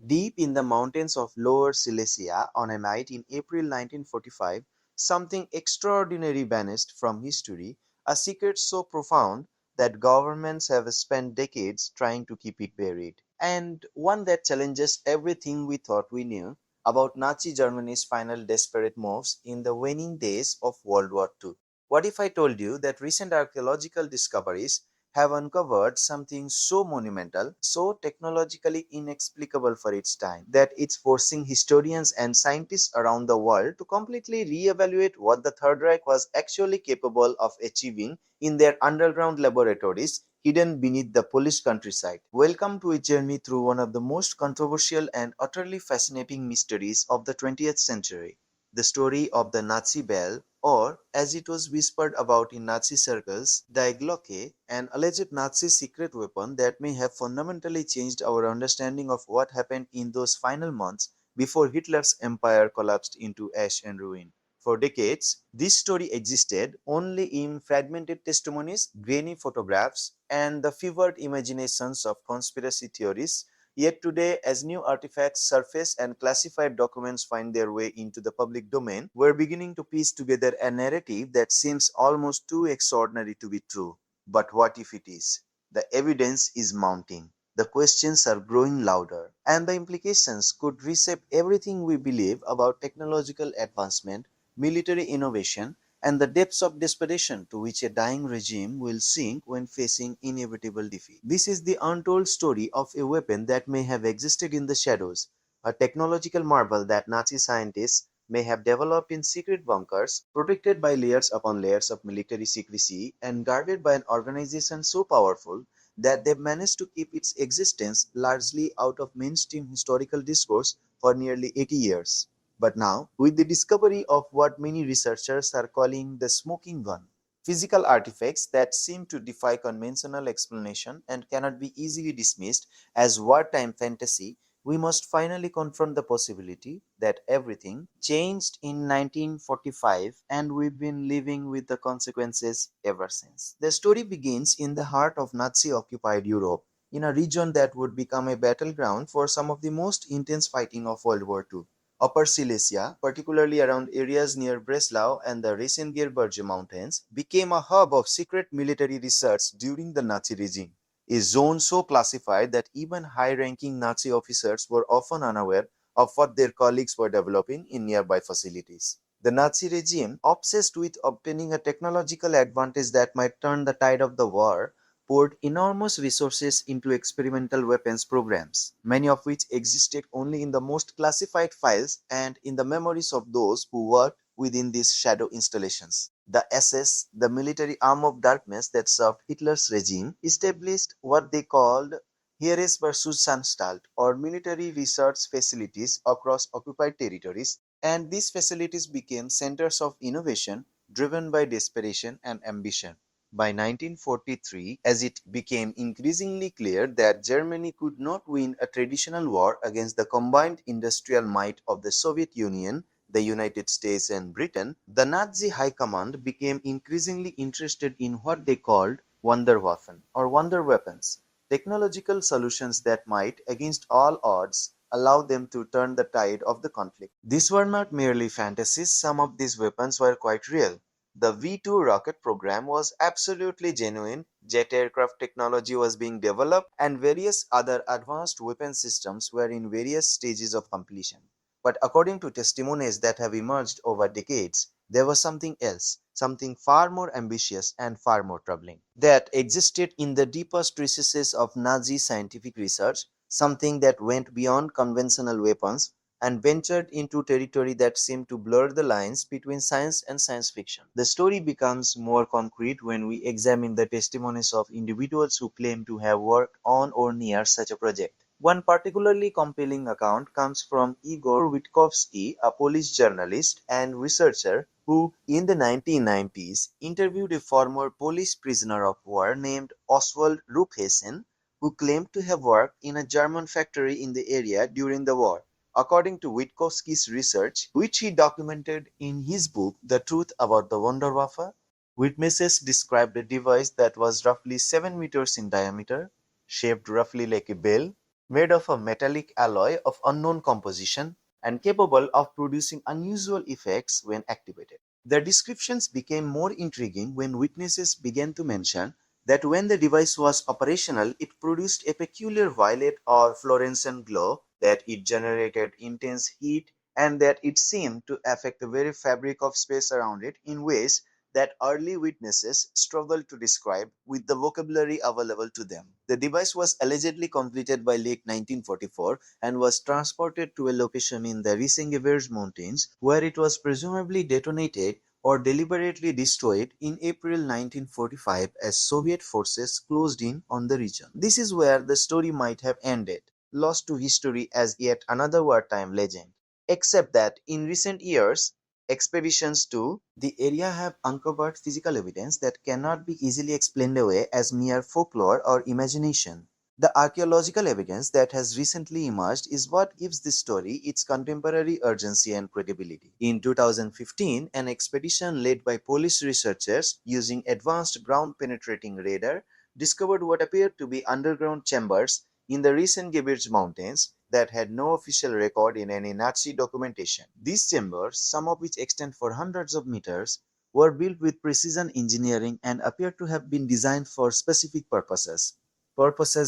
Deep in the mountains of Lower Silesia on a night in April 1945, something extraordinary vanished from history, a secret so profound that governments have spent decades trying to keep it buried, and one that challenges everything we thought we knew about Nazi Germany's final desperate moves in the waning days of World War II. What if I told you that recent archaeological discoveries have uncovered something so monumental, so technologically inexplicable for its time, that it's forcing historians and scientists around the world to completely reevaluate what the Third Reich was actually capable of achieving in their underground laboratories hidden beneath the Polish countryside? Welcome to a journey through one of the most controversial and utterly fascinating mysteries of the 20th century, the story of the Nazi bell, or as it was whispered about in Nazi circles, the Glocke, an alleged Nazi secret weapon that may have fundamentally changed our understanding of what happened in those final months before Hitler's empire collapsed into ash and ruin. For decades, this story existed only in fragmented testimonies, grainy photographs, and the fevered imaginations of conspiracy theorists. Yet today, as new artifacts surface and classified documents find their way into the public domain, we're beginning to piece together a narrative that seems almost too extraordinary to be true. But what if it is? The evidence is mounting. The questions are growing louder, and the implications could reshape everything we believe about technological advancement, military innovation, and the depths of desperation to which a dying regime will sink when facing inevitable defeat. This is the untold story of a weapon that may have existed in the shadows, a technological marvel that Nazi scientists may have developed in secret bunkers, protected by layers upon layers of military secrecy, and guarded by an organization so powerful that they've managed to keep its existence largely out of mainstream historical discourse for nearly 80 years. But now, with the discovery of what many researchers are calling the smoking gun, physical artifacts that seem to defy conventional explanation and cannot be easily dismissed as wartime fantasy, we must finally confront the possibility that everything changed in 1945 and we've been living with the consequences ever since. The story begins in the heart of Nazi occupied Europe, in a region that would become a battleground for some of the most intense fighting of World War II. Upper Silesia, particularly around areas near Breslau and the Reisengebirge Mountains, became a hub of secret military research during the Nazi regime, a zone so classified that even high-ranking Nazi officers were often unaware of what their colleagues were developing in nearby facilities. The Nazi regime, obsessed with obtaining a technological advantage that might turn the tide of the war, poured enormous resources into experimental weapons programs, many of which existed only in the most classified files and in the memories of those who worked within these shadow installations. The SS, the military arm of darkness that served Hitler's regime, established what they called Heeresversuchsanstalt, or military research facilities across occupied territories, and these facilities became centers of innovation driven by desperation and ambition. By 1943, as it became increasingly clear that Germany could not win a traditional war against the combined industrial might of the Soviet Union, the United States, and Britain, the Nazi high command became increasingly interested in what they called Wunderwaffen, or wonder weapons, technological solutions that might, against all odds, allow them to turn the tide of the conflict. These were not merely fantasies, some of these weapons were quite real. The V-2 rocket program was absolutely genuine, jet aircraft technology was being developed, and various other advanced weapon systems were in various stages of completion. But according to testimonies that have emerged over decades, there was something else, something far more ambitious and far more troubling, that existed in the deepest recesses of Nazi scientific research, something that went beyond conventional weapons and ventured into territory that seemed to blur the lines between science and science fiction. The story becomes more concrete when we examine the testimonies of individuals who claim to have worked on or near such a project. One particularly compelling account comes from Igor Witkowski, a Polish journalist and researcher who, in the 1990s, interviewed a former Polish prisoner of war named Oswald Ruphessen, who claimed to have worked in a German factory in the area during the war. According to Witkowski's research, which he documented in his book The Truth About the Wunderwaffe, witnesses described a device that was roughly 7 meters in diameter, shaped roughly like a bell, made of a metallic alloy of unknown composition and capable of producing unusual effects when activated. The descriptions became more intriguing when witnesses began to mention that when the device was operational, it produced a peculiar violet or fluorescent glow, that it generated intense heat, and that it seemed to affect the very fabric of space around it in ways that early witnesses struggled to describe with the vocabulary available to them. The device was allegedly completed by late 1944 and was transported to a location in the Risengeberg Mountains, where it was presumably detonated or deliberately destroyed in April 1945 as Soviet forces closed in on the region. This is where the story might have ended, lost to history as yet another wartime legend. Except that in recent years, expeditions to the area have uncovered physical evidence that cannot be easily explained away as mere folklore or imagination. The archaeological evidence that has recently emerged is what gives this story its contemporary urgency and credibility. In 2015, an expedition led by Polish researchers using advanced ground penetrating radar discovered what appeared to be underground chambers in the recent Gebirge Mountains that had no official record in any Nazi documentation. These chambers, some of which extend for hundreds of meters, were built with precision engineering and appear to have been designed for specific purposes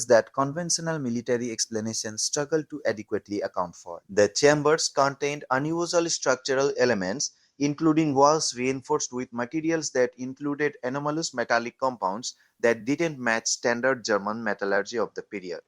that conventional military explanations struggle to adequately account for. The chambers contained unusual structural elements, including walls reinforced with materials that included anomalous metallic compounds that didn't match standard German metallurgy of the period.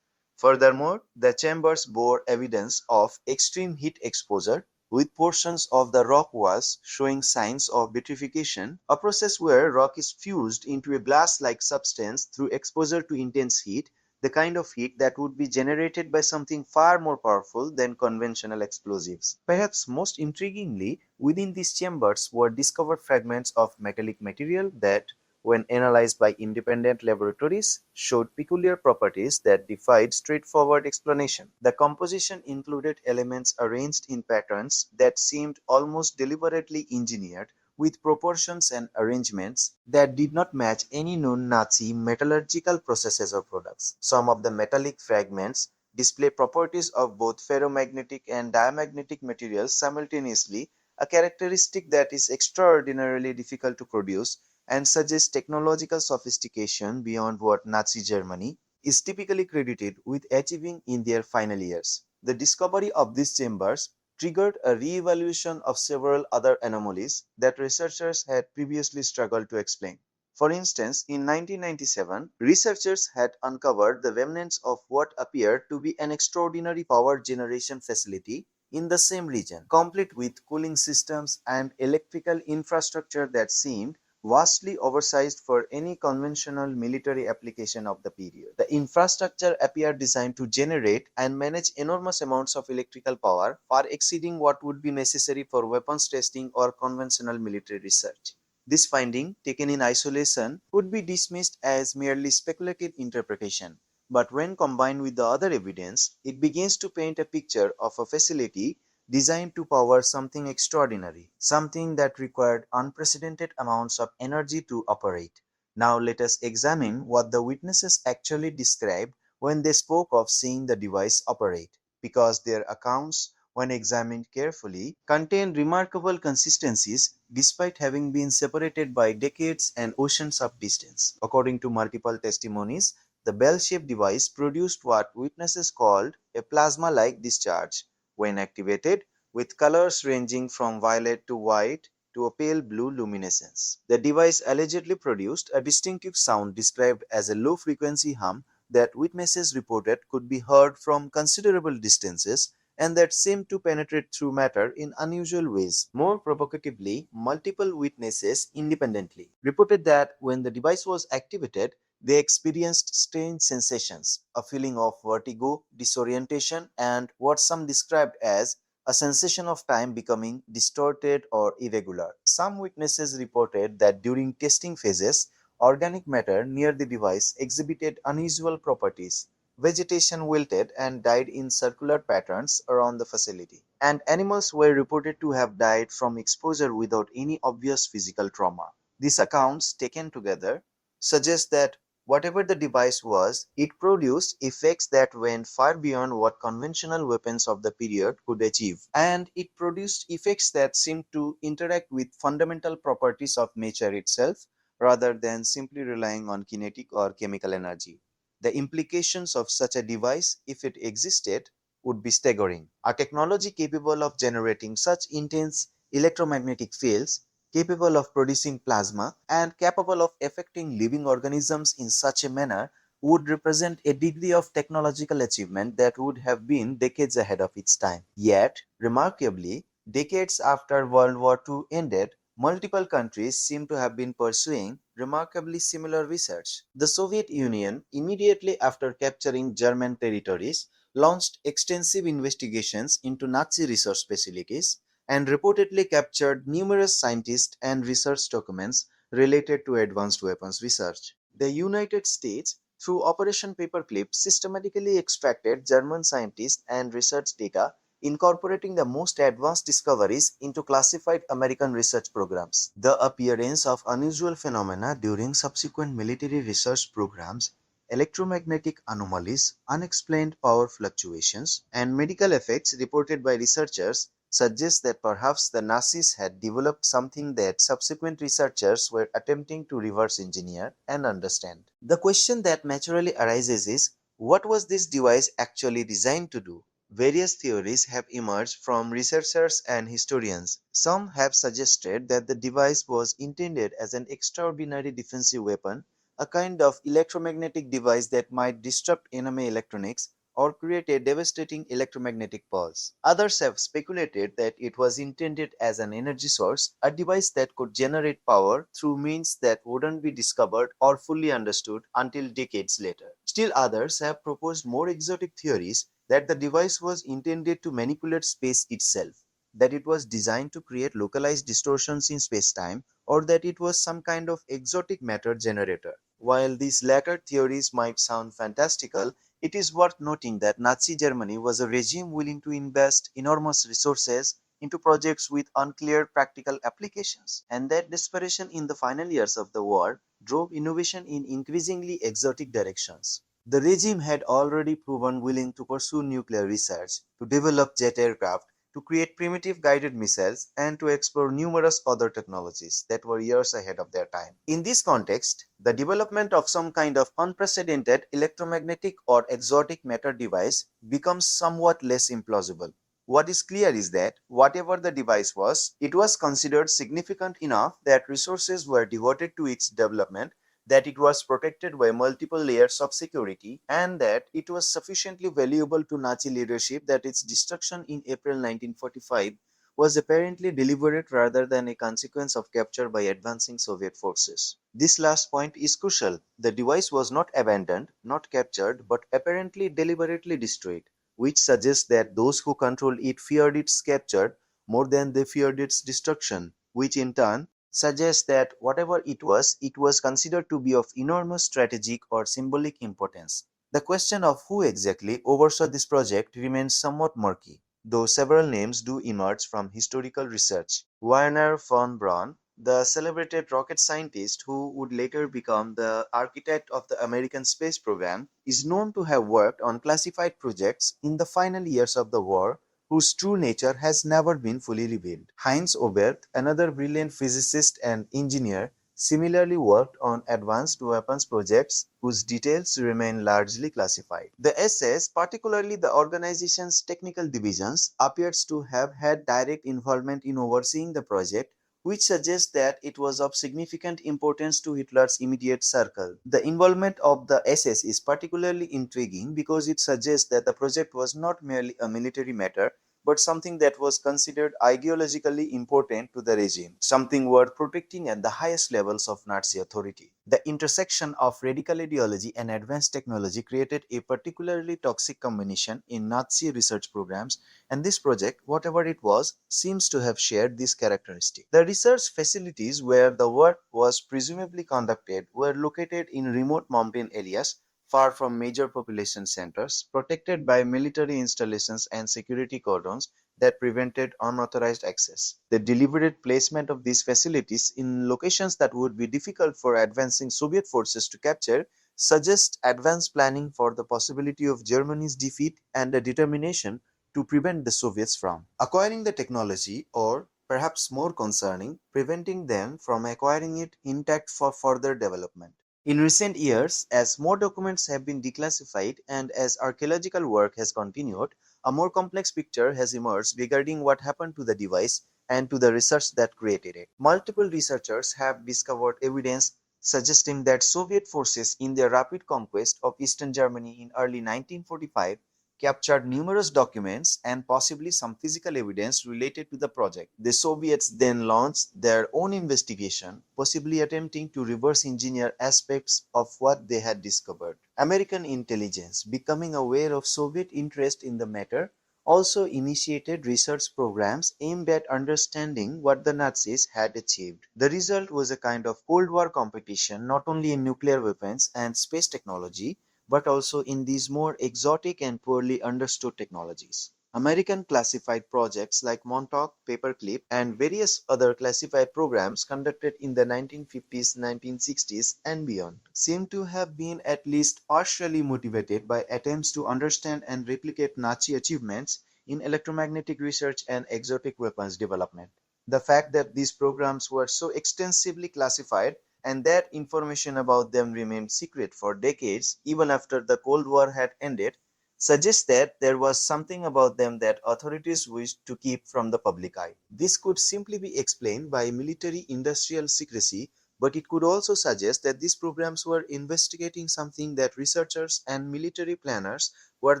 Furthermore, the chambers bore evidence of extreme heat exposure, with portions of the rock walls showing signs of vitrification, a process where rock is fused into a glass-like substance through exposure to intense heat, the kind of heat that would be generated by something far more powerful than conventional explosives. Perhaps most intriguingly, within these chambers were discovered fragments of metallic material that, when analyzed by independent laboratories, showed peculiar properties that defied straightforward explanation. The composition included elements arranged in patterns that seemed almost deliberately engineered, with proportions and arrangements that did not match any known Nazi metallurgical processes or products. Some of the metallic fragments display properties of both ferromagnetic and diamagnetic materials simultaneously, a characteristic that is extraordinarily difficult to produce and suggests technological sophistication beyond what Nazi Germany is typically credited with achieving in their final years. The discovery of these chambers triggered a re-evaluation of several other anomalies that researchers had previously struggled to explain. For instance, in 1997, researchers had uncovered the remnants of what appeared to be an extraordinary power generation facility in the same region, complete with cooling systems and electrical infrastructure that seemed vastly oversized for any conventional military application of the period. The infrastructure appeared designed to generate and manage enormous amounts of electrical power, far exceeding what would be necessary for weapons testing or conventional military research. This finding, taken in isolation, could be dismissed as merely speculative interpretation. But when combined with the other evidence, it begins to paint a picture of a facility designed to power something extraordinary, something that required unprecedented amounts of energy to operate. Now let us examine what the witnesses actually described when they spoke of seeing the device operate, because their accounts, when examined carefully, contain remarkable consistencies despite having been separated by decades and oceans of distance. According to multiple testimonies, the bell-shaped device produced what witnesses called a plasma-like discharge when activated, with colors ranging from violet to white to a pale blue luminescence. The device allegedly produced a distinctive sound described as a low-frequency hum that witnesses reported could be heard from considerable distances and that seemed to penetrate through matter in unusual ways. More provocatively, multiple witnesses independently reported that when the device was activated, they experienced strange sensations, a feeling of vertigo, disorientation, and what some described as a sensation of time becoming distorted or irregular. Some witnesses reported that during testing phases, organic matter near the device exhibited unusual properties. Vegetation wilted and died in circular patterns around the facility, and animals were reported to have died from exposure without any obvious physical trauma. These accounts, taken together, suggest that Whatever the device was, it produced effects that went far beyond what conventional weapons of the period could achieve. And it produced effects that seemed to interact with fundamental properties of nature itself rather than simply relying on kinetic or chemical energy. The implications of such a device, if it existed, would be staggering. A technology capable of generating such intense electromagnetic fields, capable of producing plasma, and capable of affecting living organisms in such a manner would represent a degree of technological achievement that would have been decades ahead of its time. Yet, remarkably, decades after World War II ended, multiple countries seem to have been pursuing remarkably similar research. The Soviet Union, immediately after capturing German territories, launched extensive investigations into Nazi research facilities and reportedly captured numerous scientists and research documents related to advanced weapons research. The United States, through Operation Paperclip, systematically extracted German scientists and research data, incorporating the most advanced discoveries into classified American research programs. The appearance of unusual phenomena during subsequent military research programs, electromagnetic anomalies, unexplained power fluctuations, and medical effects reported by researchers suggests that perhaps the Nazis had developed something that subsequent researchers were attempting to reverse engineer and understand. The question that naturally arises is, what was this device actually designed to do? Various theories have emerged from researchers and historians. Some have suggested that the device was intended as an extraordinary defensive weapon, a kind of electromagnetic device that might disrupt enemy electronics or create a devastating electromagnetic pulse. Others have speculated that it was intended as an energy source, a device that could generate power through means that wouldn't be discovered or fully understood until decades later. Still others have proposed more exotic theories that the device was intended to manipulate space itself, that it was designed to create localized distortions in space-time, or that it was some kind of exotic matter generator. While these latter theories might sound fantastical, it is worth noting that Nazi Germany was a regime willing to invest enormous resources into projects with unclear practical applications, and that desperation in the final years of the war drove innovation in increasingly exotic directions. The regime had already proven willing to pursue nuclear research, to develop jet aircraft, to create primitive guided missiles, and to explore numerous other technologies that were years ahead of their time. In this context, the development of some kind of unprecedented electromagnetic or exotic matter device becomes somewhat less implausible. What is clear is that whatever the device was, it was considered significant enough that resources were devoted to its development, that it was protected by multiple layers of security, and that it was sufficiently valuable to Nazi leadership that its destruction in April 1945 was apparently deliberate rather than a consequence of capture by advancing Soviet forces. This last point is crucial. The device was not abandoned, not captured, but apparently deliberately destroyed, which suggests that those who controlled it feared its capture more than they feared its destruction, which in turn suggests that whatever it was considered to be of enormous strategic or symbolic importance. The question of who exactly oversaw this project remains somewhat murky, though several names do emerge from historical research. Werner von Braun, the celebrated rocket scientist who would later become the architect of the American space program, is known to have worked on classified projects in the final years of the war whose true nature has never been fully revealed. Heinz Oberth, another brilliant physicist and engineer, similarly worked on advanced weapons projects whose details remain largely classified. The SS, particularly the organization's technical divisions, appears to have had direct involvement in overseeing the project, which suggests that it was of significant importance to Hitler's immediate circle. The involvement of the SS is particularly intriguing because it suggests that the project was not merely a military matter but something that was considered ideologically important to the regime, something worth protecting at the highest levels of Nazi authority. The intersection of radical ideology and advanced technology created a particularly toxic combination in Nazi research programs, and this project, whatever it was, seems to have shared this characteristic. The research facilities where the work was presumably conducted were located in remote mountain areas far from major population centers, protected by military installations and security cordons that prevented unauthorized access. The deliberate placement of these facilities in locations that would be difficult for advancing Soviet forces to capture suggest advanced planning for the possibility of Germany's defeat and a determination to prevent the Soviets from acquiring the technology, or perhaps more concerning, preventing them from acquiring it intact for further development. In recent years, as more documents have been declassified and as archaeological work has continued, a more complex picture has emerged regarding what happened to the device and to the research that created it. Multiple researchers have discovered evidence suggesting that Soviet forces in their rapid conquest of eastern Germany in early 1945 captured numerous documents and possibly some physical evidence related to the project. The Soviets then launched their own investigation, possibly attempting to reverse engineer aspects of what they had discovered. American intelligence, becoming aware of Soviet interest in the matter, also initiated research programs aimed at understanding what the Nazis had achieved. The result was a kind of Cold War competition not only in nuclear weapons and space technology, but also in these more exotic and poorly understood technologies. American classified projects like Montauk, Paperclip, and various other classified programs conducted in the 1950s, 1960s, and beyond seem to have been at least partially motivated by attempts to understand and replicate Nazi achievements in electromagnetic research and exotic weapons development. The fact that these programs were so extensively classified and that information about them remained secret for decades even after the Cold War had ended suggests that there was something about them that authorities wished to keep from the public eye. This could simply be explained by military industrial secrecy, but it could also suggest that these programs were investigating something that researchers and military planners were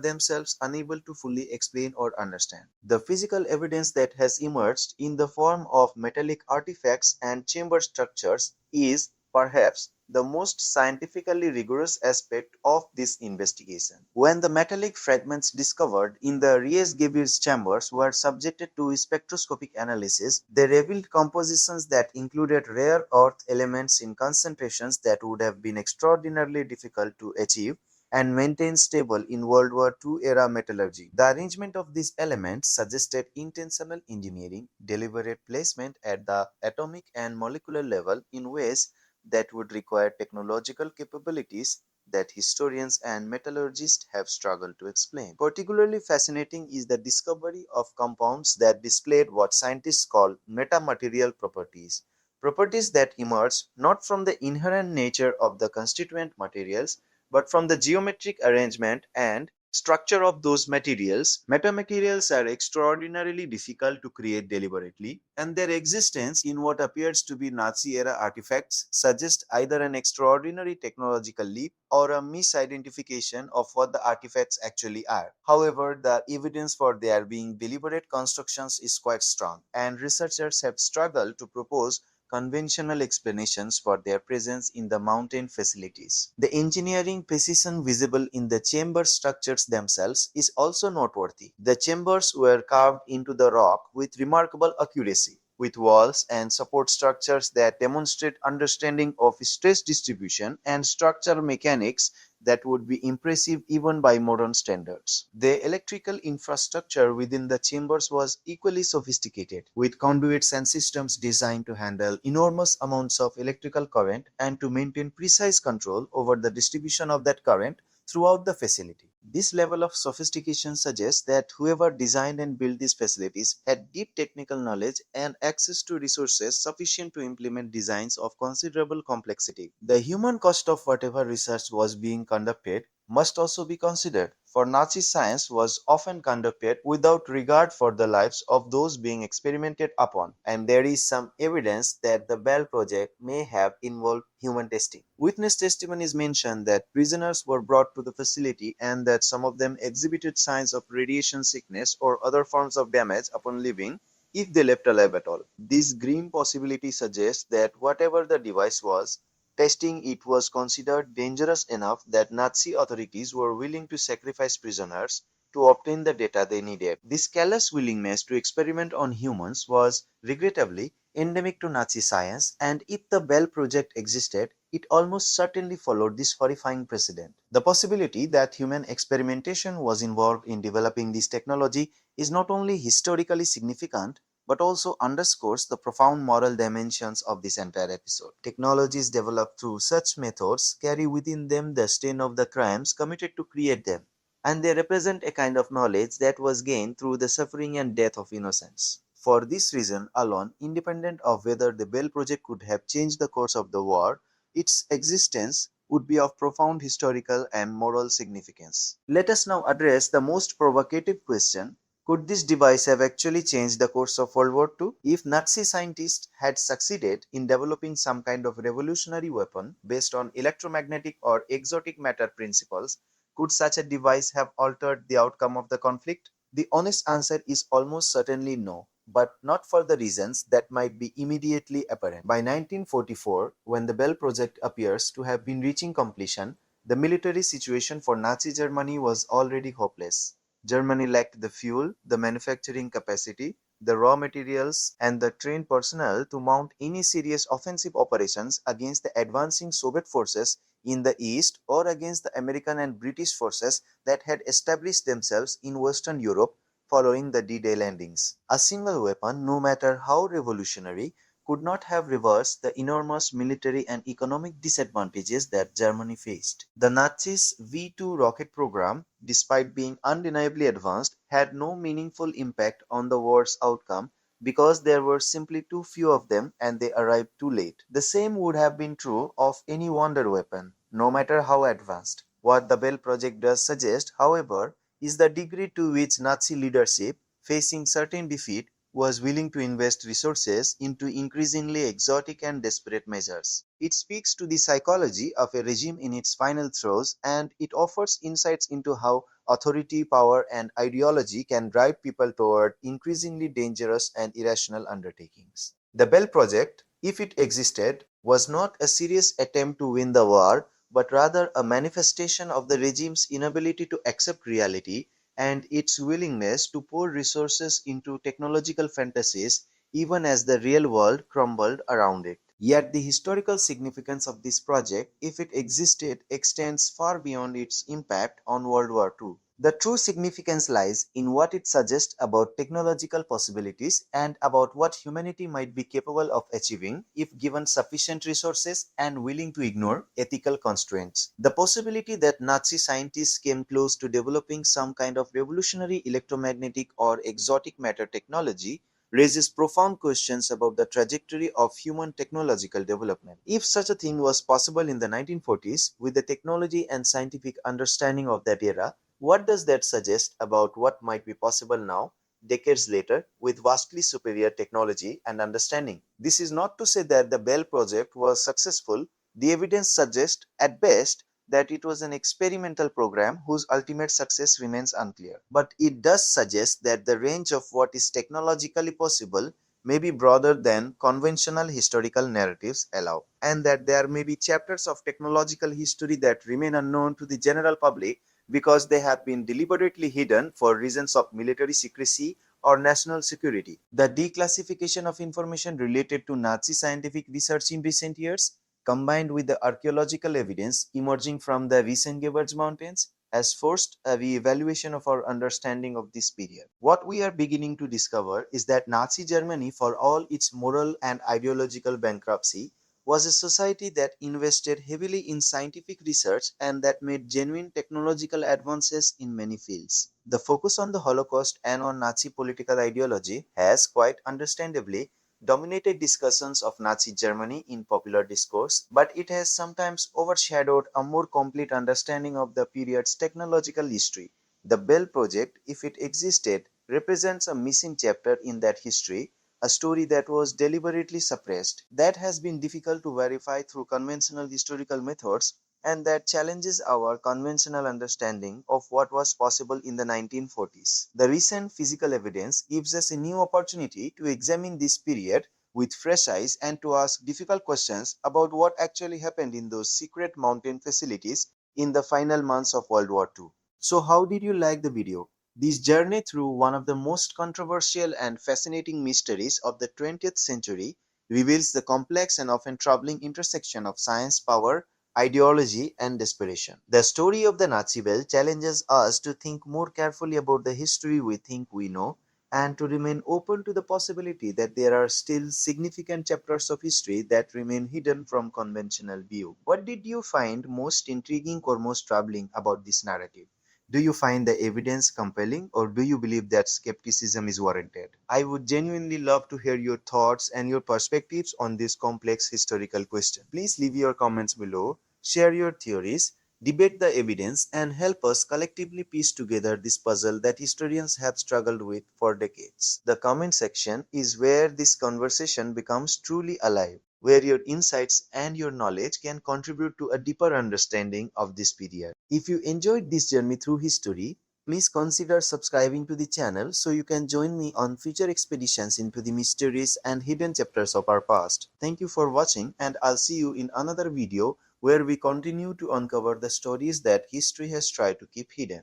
themselves unable to fully explain or understand. The physical evidence that has emerged in the form of metallic artifacts and chamber structures is, perhaps, the most scientifically rigorous aspect of this investigation. When the metallic fragments discovered in the Reis-Gebir's chambers were subjected to spectroscopic analysis, they revealed compositions that included rare earth elements in concentrations that would have been extraordinarily difficult to achieve and maintain stable in World War II era metallurgy. The arrangement of these elements suggested intentional engineering, deliberate placement at the atomic and molecular level in ways that would require technological capabilities that historians and metallurgists have struggled to explain. Particularly fascinating is the discovery of compounds that displayed what scientists call metamaterial properties, properties that emerge not from the inherent nature of the constituent materials but from the geometric arrangement and structure of those materials. Metamaterials are extraordinarily difficult to create deliberately, and their existence in what appears to be Nazi era artifacts suggests either an extraordinary technological leap or a misidentification of what the artifacts actually are. However, the evidence for their being deliberate constructions is quite strong, and researchers have struggled to propose conventional explanations for their presence in the mountain facilities. The engineering precision visible in the chamber structures themselves is also noteworthy. The chambers were carved into the rock with remarkable accuracy, with walls and support structures that demonstrate understanding of stress distribution and structural mechanics that would be impressive even by modern standards. The electrical infrastructure within the chambers was equally sophisticated, with conduits and systems designed to handle enormous amounts of electrical current and to maintain precise control over the distribution of that current throughout the facility. This level of sophistication suggests that whoever designed and built these facilities had deep technical knowledge and access to resources sufficient to implement designs of considerable complexity. The human cost of whatever research was being conducted must also be considered, for Nazi science was often conducted without regard for the lives of those being experimented upon, and there is some evidence that the Bell project may have involved human testing. Witness testimonies mention that prisoners were brought to the facility and that some of them exhibited signs of radiation sickness or other forms of damage upon leaving, if they left alive at all. This grim possibility suggests that whatever the device was, testing it was considered dangerous enough that Nazi authorities were willing to sacrifice prisoners to obtain the data they needed. This callous willingness to experiment on humans was regrettably endemic to Nazi science, and if the Bell project existed, it almost certainly followed this horrifying precedent. The possibility that human experimentation was involved in developing this technology is not only historically significant but also underscores the profound moral dimensions of this entire episode. Technologies developed through such methods carry within them the stain of the crimes committed to create them, and they represent a kind of knowledge that was gained through the suffering and death of innocents. For this reason alone, independent of whether the Bell Project could have changed the course of the war, its existence would be of profound historical and moral significance. Let us now address the most provocative question: could this device have actually changed the course of World War II? If Nazi scientists had succeeded in developing some kind of revolutionary weapon based on electromagnetic or exotic matter principles, could such a device have altered the outcome of the conflict? The honest answer is almost certainly no, but not for the reasons that might be immediately apparent. By 1944, when the Bell Project appears to have been reaching completion, the military situation for Nazi Germany was already hopeless. Germany lacked the fuel, the manufacturing capacity, the raw materials, and the trained personnel to mount any serious offensive operations against the advancing Soviet forces in the East or against the American and British forces that had established themselves in Western Europe following the D-Day landings. A single weapon, no matter how revolutionary, could not have reversed the enormous military and economic disadvantages that Germany faced. The Nazis' V-2 rocket program, despite being undeniably advanced, had no meaningful impact on the war's outcome because there were simply too few of them and they arrived too late. The same would have been true of any wonder weapon, no matter how advanced. What the Bell Project does suggest, however, is the degree to which Nazi leadership, facing certain defeat, was willing to invest resources into increasingly exotic and desperate measures. It speaks to the psychology of a regime in its final throes, and it offers insights into how authority, power, and ideology can drive people toward increasingly dangerous and irrational undertakings. The Bell Project, if it existed, was not a serious attempt to win the war, but rather a manifestation of the regime's inability to accept reality and its willingness to pour resources into technological fantasies even as the real world crumbled around it. Yet the historical significance of this project, if it existed, extends far beyond its impact on World War II. The true significance lies in what it suggests about technological possibilities and about what humanity might be capable of achieving if given sufficient resources and willing to ignore ethical constraints. The possibility that Nazi scientists came close to developing some kind of revolutionary electromagnetic or exotic matter technology raises profound questions about the trajectory of human technological development. If such a thing was possible in the 1940s, with the technology and scientific understanding of that era, what does that suggest about what might be possible now, decades later, with vastly superior technology and understanding? This is not to say that the Bell project was successful. The evidence suggests, at best, that it was an experimental program whose ultimate success remains unclear. But it does suggest that the range of what is technologically possible may be broader than conventional historical narratives allow, and that there may be chapters of technological history that remain unknown to the general public because they have been deliberately hidden for reasons of military secrecy or national security. The declassification of information related to Nazi scientific research in recent years, combined with the archaeological evidence emerging from the recent Mountains, has forced a re-evaluation of our understanding of this period. What we are beginning to discover is that Nazi Germany, for all its moral and ideological bankruptcy, was a society that invested heavily in scientific research and that made genuine technological advances in many fields. The focus on the Holocaust and on Nazi political ideology has, quite understandably, dominated discussions of Nazi Germany in popular discourse, but it has sometimes overshadowed a more complete understanding of the period's technological history. The Bell Project, if it existed, represents a missing chapter in that history, a story that was deliberately suppressed, that has been difficult to verify through conventional historical methods, and that challenges our conventional understanding of what was possible in the 1940s. The recent physical evidence gives us a new opportunity to examine this period with fresh eyes and to ask difficult questions about what actually happened in those secret mountain facilities in the final months of World War II. So, how did you like the video? This journey through one of the most controversial and fascinating mysteries of the 20th century reveals the complex and often troubling intersection of science, power, ideology, and desperation. The story of the Nazi Bell challenges us to think more carefully about the history we think we know, and to remain open to the possibility that there are still significant chapters of history that remain hidden from conventional view. What did you find most intriguing or most troubling about this narrative? Do you find the evidence compelling, or do you believe that skepticism is warranted? I would genuinely love to hear your thoughts and your perspectives on this complex historical question. Please leave your comments below, share your theories, debate the evidence, and help us collectively piece together this puzzle that historians have struggled with for decades. The comment section is where this conversation becomes truly alive, where your insights and your knowledge can contribute to a deeper understanding of this period. If you enjoyed this journey through history, please consider subscribing to the channel so you can join me on future expeditions into the mysterious and hidden chapters of our past. Thank you for watching, and I'll see you in another video where we continue to uncover the stories that history has tried to keep hidden.